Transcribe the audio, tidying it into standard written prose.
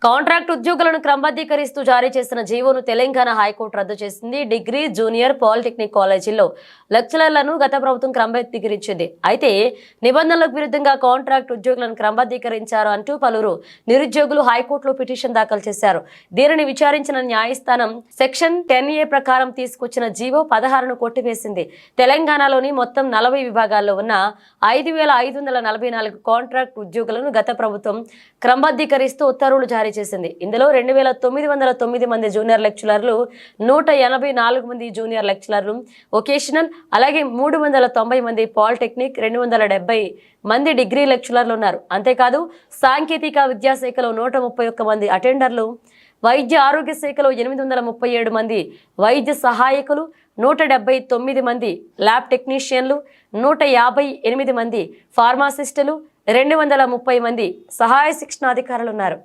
Contract ఉద్యోగులను క్రమబద్ధీకరిస్తూ జారీ చేసిన జీవోను తెలంగాణ హైకోర్టు రద్దు చేసింది. డిగ్రీ, జూనియర్ పాలిటెక్నిక్ కాలేజీల్లో లెక్చరర్లను గత ప్రభుత్వం క్రమబద్ధీకరించింది. అయితే నిబంధనలకు విరుద్ధంగా కాంట్రాక్ట్ ఉద్యోగులను క్రమబద్ధీకరించారు అంటూ పలువురు నిరుద్యోగులు హైకోర్టులో పిటిషన్ దాఖలు చేశారు. దీనిని విచారించిన న్యాయస్థానం సెక్షన్ 10A ప్రకారం తీసుకొచ్చిన జీవో 16ను కొట్టివేసింది. తెలంగాణలోని మొత్తం 40 విభాగాల్లో ఉన్న 5,544 కాంట్రాక్ట్ ఉద్యోగులను గత ప్రభుత్వం క్రమబద్ధీకరిస్తూ ఉత్తర్వులు జారీ చేసింది. ఇందులో 2,909 మంది జూనియర్ లెక్చరర్లు, 184 మంది జూనియర్ లెక్చరర్లు వొకేషనల్, అలాగే 390 మంది పాలిటెక్నిక్, 270 మంది డిగ్రీ లెక్చరర్లు ఉన్నారు. అంతేకాదు సాంకేతిక విద్యాశాఖలో 131 మంది అటెండర్లు, వైద్య ఆరోగ్య శాఖలో 837 మంది వైద్య సహాయకులు, 179 మంది ల్యాబ్ టెక్నీషియన్లు, 158 మంది ఫార్మాసిస్టులు, 230 మంది సహాయ శిక్షణాధికారులు ఉన్నారు.